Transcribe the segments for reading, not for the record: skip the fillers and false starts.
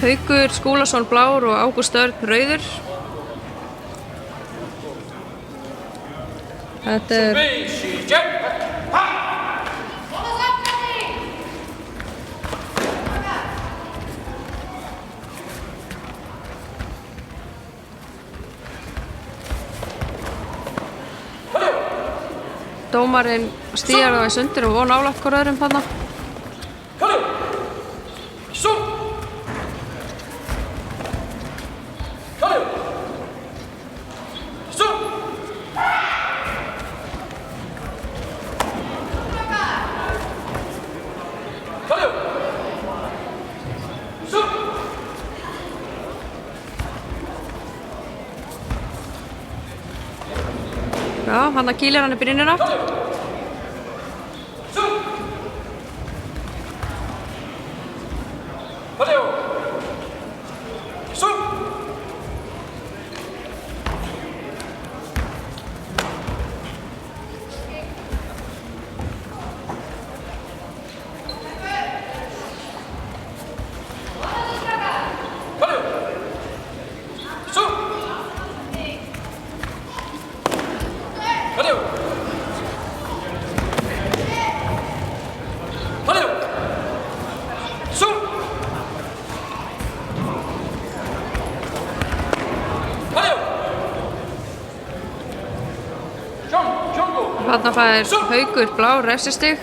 Haukur Skúlason blár og Ágúst Örn rauður. Þetta dómarinn stígar það í sundir og nálægt hvor öðrum þarna. Já, hann kýlir hann upp í rinnuna. Þarna fær Haukur blár refsistig.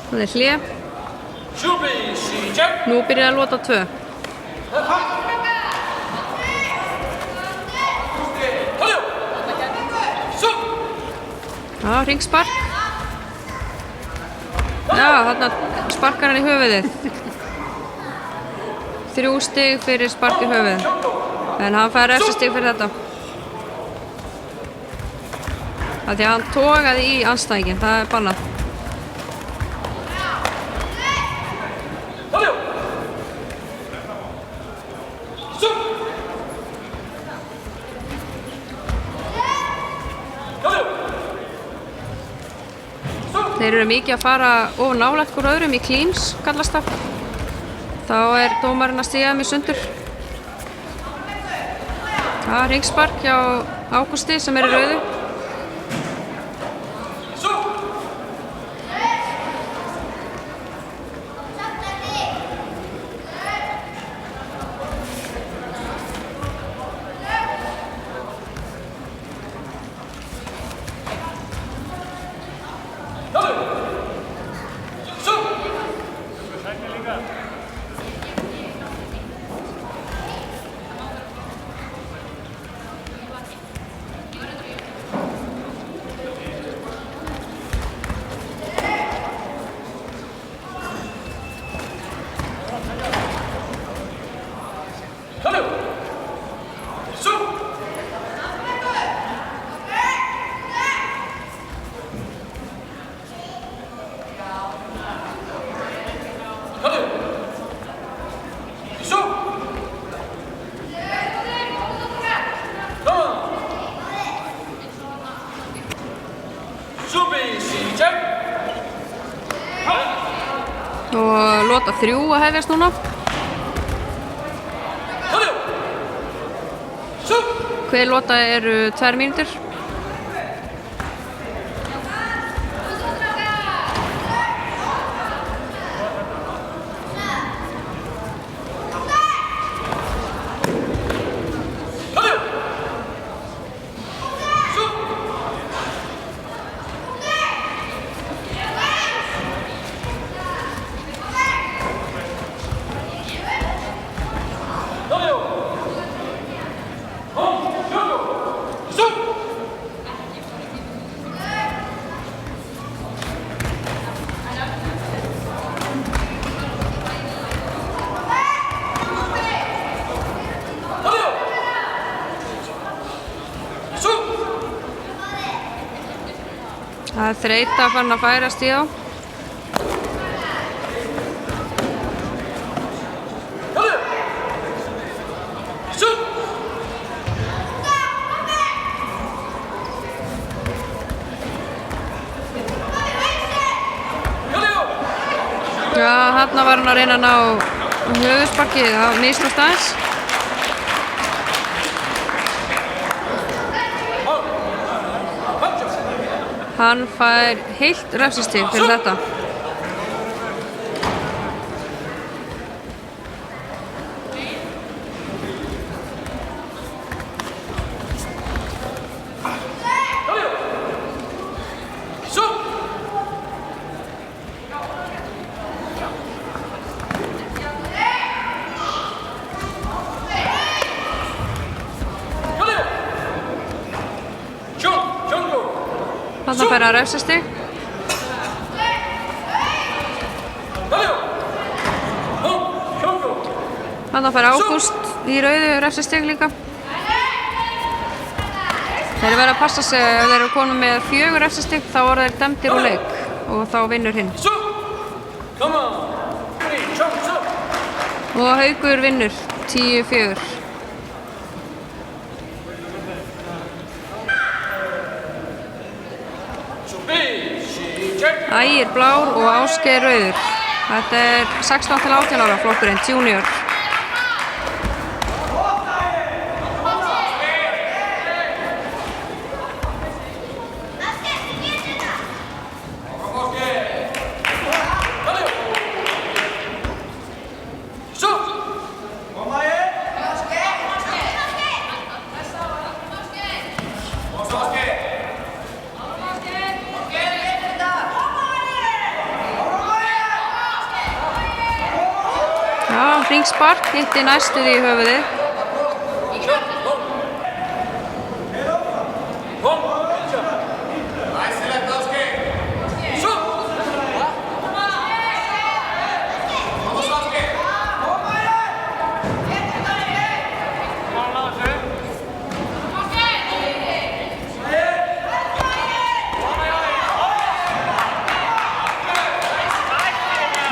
Það hlé. Nú byrjar að lota 2. Já, hringspark. Já, þarna sparkar hann í höfuðið. 3 stig fyrir spark í höfuðið. En hann fær refsistig fyrir þetta. Það því að hann togaði í andstæðinginn, það er bannað. Þeir eru mikið að fara of nálægt hvor öðrum í cleans, kallast það. Þá er dómarinn að stíga þeim í sundur. Það er hringspark hjá Ágústi sem er í rauðu. Og lota 3 að hefjast núna. Hver lota eru 2 mínútur. Það er þreyta fann að færast í þá. Já, þarna var hann að reyna að ná höfuðsparkið, það mistókst aðeins. Hann fær heilt refsistig fyrir þetta. Þarna fær að refsistig. Þarna fær Ágúst í rauðu refsistig líka. Þeir verða að passa sig ef þeir eru konum með 4 refsistig þá voru þeir dæmdir úr leik og þá vinnur hinn. Og Haukur vinnur 10-4. Ægir blár og Ásgeir rauður. Þetta er 16 til 18 ára flokkurinn, junior. Ringspark, hitti næstuð í höfuðið.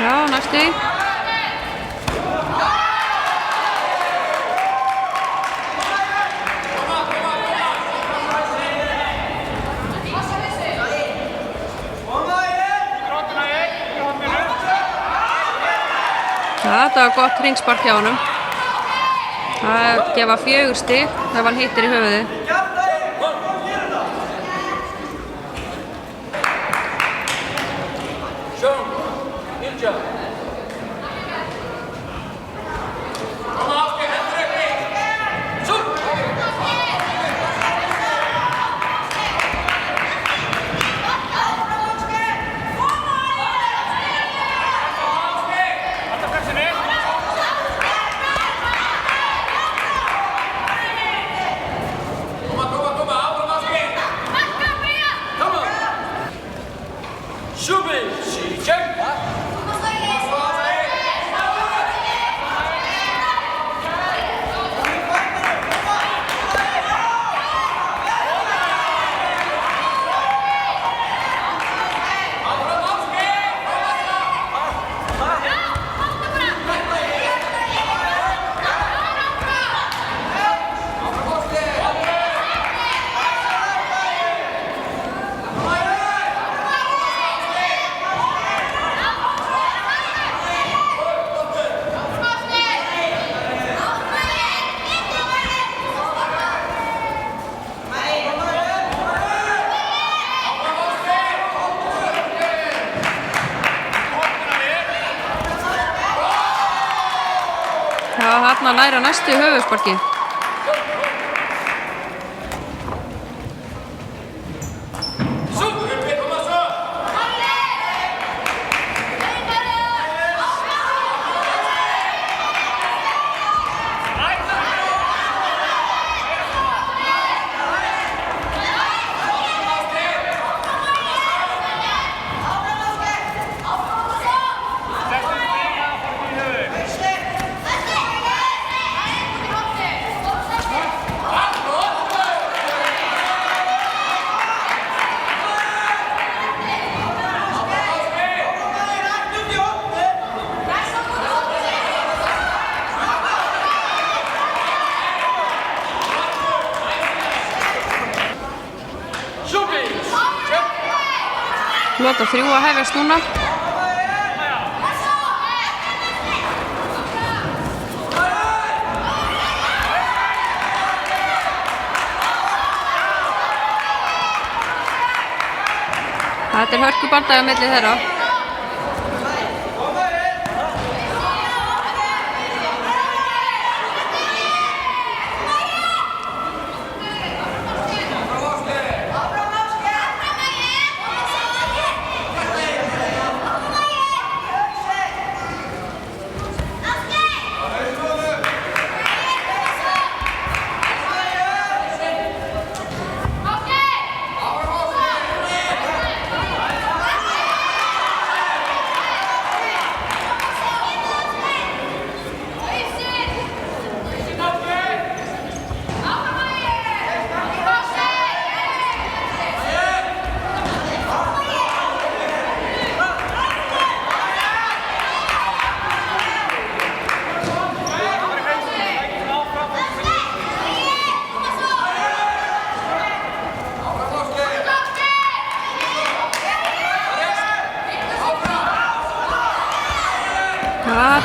Já, næstuð. Þetta var gott ringspark hjá honum. Það gefa 4 stig ef hann hittir í höfuðið. Þarna næra næstu höfuðsparkið. Lota 3 að hefjast núna. Þetta hörkubardaga milli þeirra.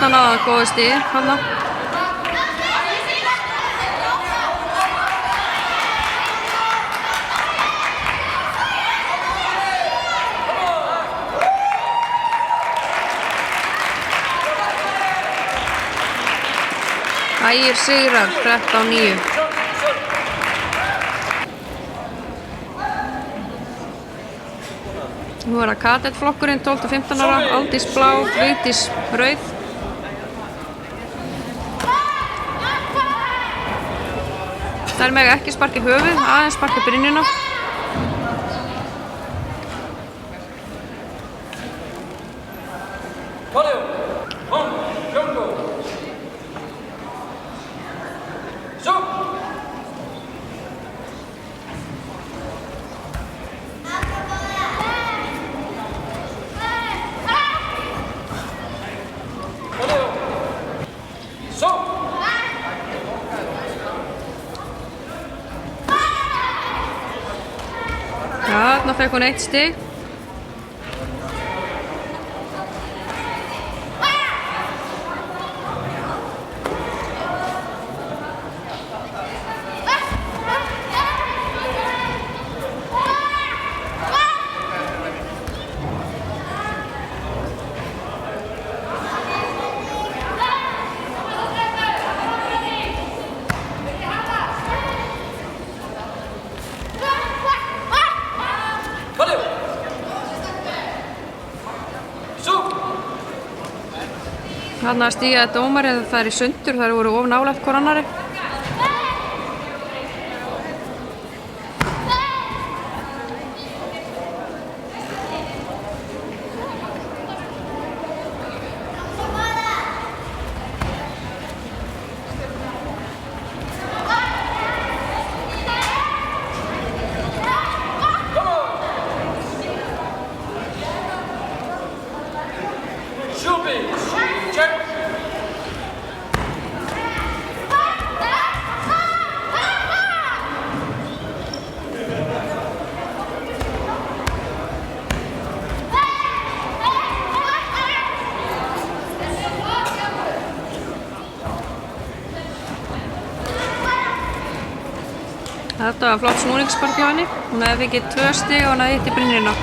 Þarna náði hann góðu stig, þarna. Ægir sigrar 13-9. Nú er það kadettflokkurinn 12-15 ára, Aldís blá, Vigdís rauð. Þær mega ekki sparka í höfuð, aðeins sparka í brynjuna. Þarna fekk hún 1 stig. Þarna stígaði dómari að það er í sundur, þær voru of nálægt hvor annarri. Þetta var flott snúningsspark hjá henni. Hún hefði fengið 2 stig og hún hefði hitt í brynjuna.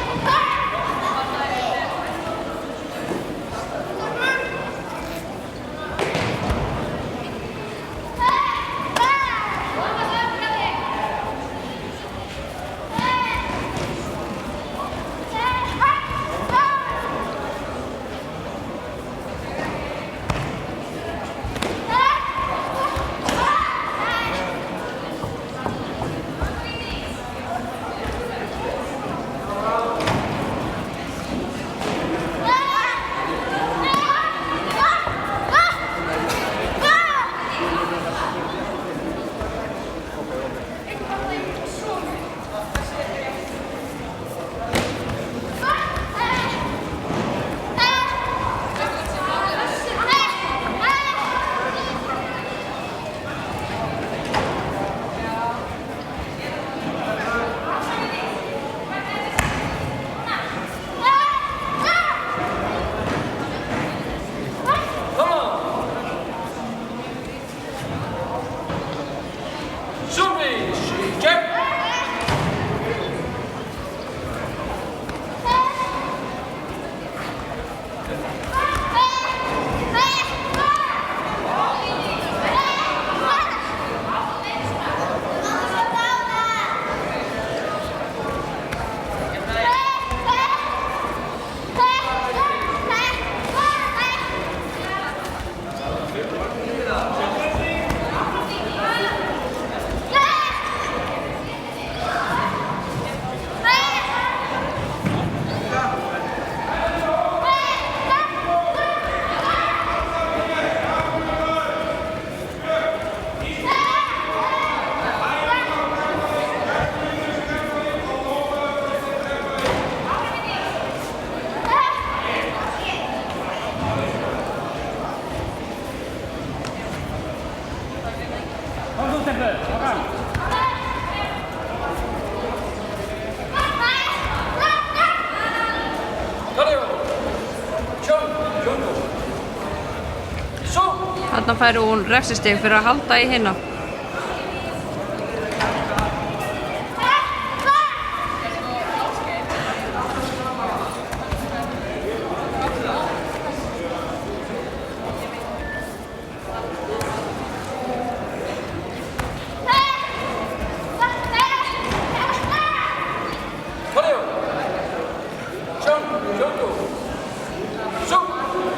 Þarna færi hún refsistig fyrir að halda í hina.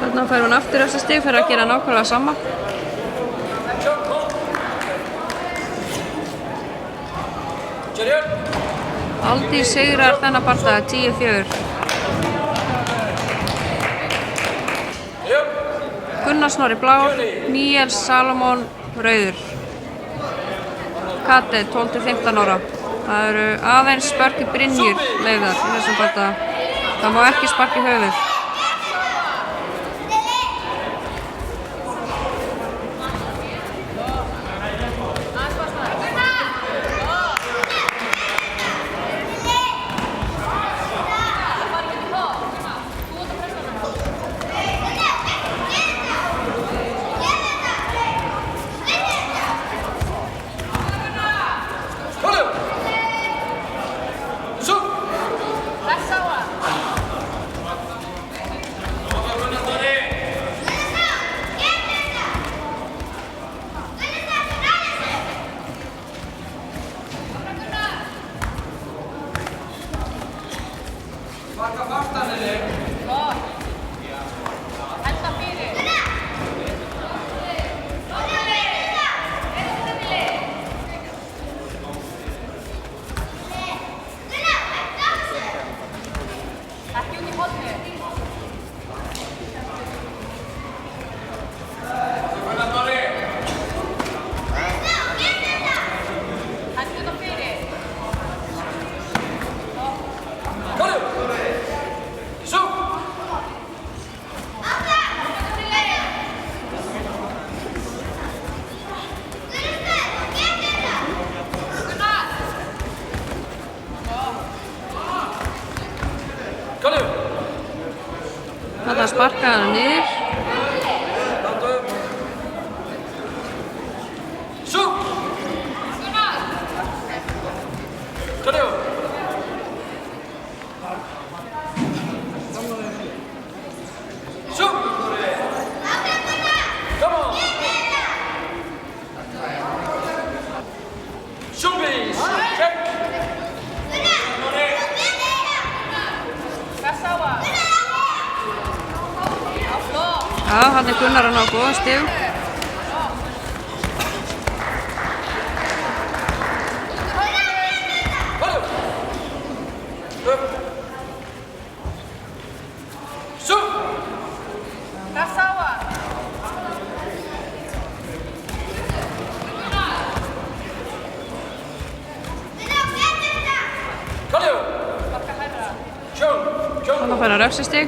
Þarna fær hún aftur refsistig fyrir að gera nákvæmlega sama. Aldís sigrar þennan bardaga 10-4. Gunnar Snorri blár, Níels Salomón rauður. Kate 12-15 ára. Það eru aðeins sparki brynjur leyfðar í þessum bardaga. Það má ekki sparki höfuð. Þetta sparkaði hann niður. Já, hann er Gunnar að ná góðan stig. Þannig að færa refsistig.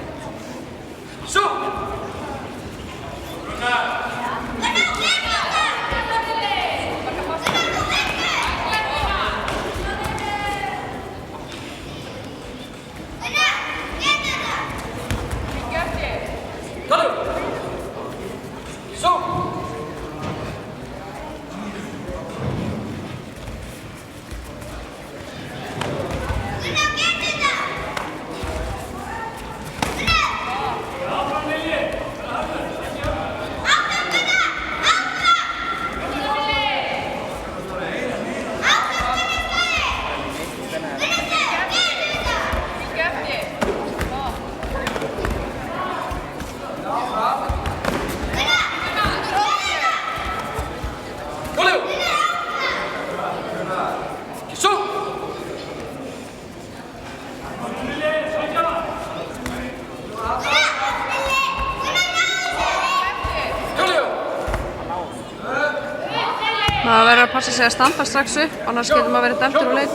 Það verður að passa sig að standa strax upp, annars getur maður verið dæmdur úr leik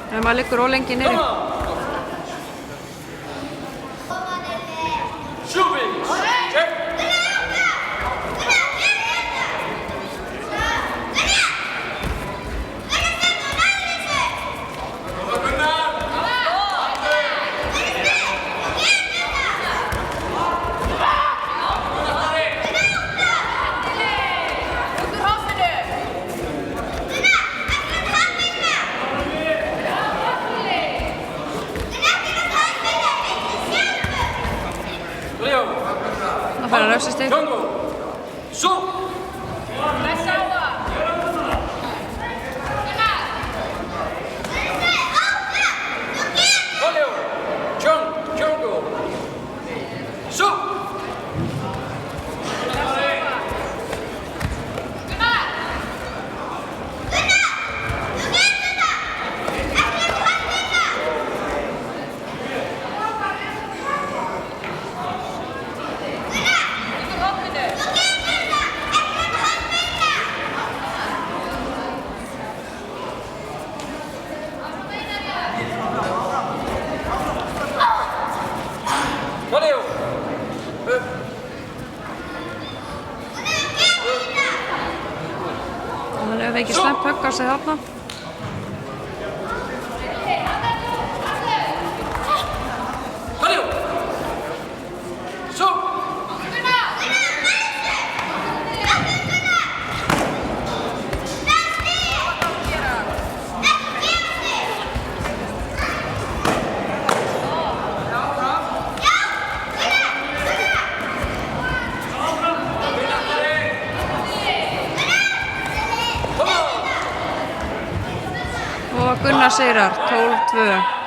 ef maður liggur ólengi niðri. Það fær að refsastig. Þannig að við ekki slemmt högg á sig þarna. Og Gunnar sigrar 12-2.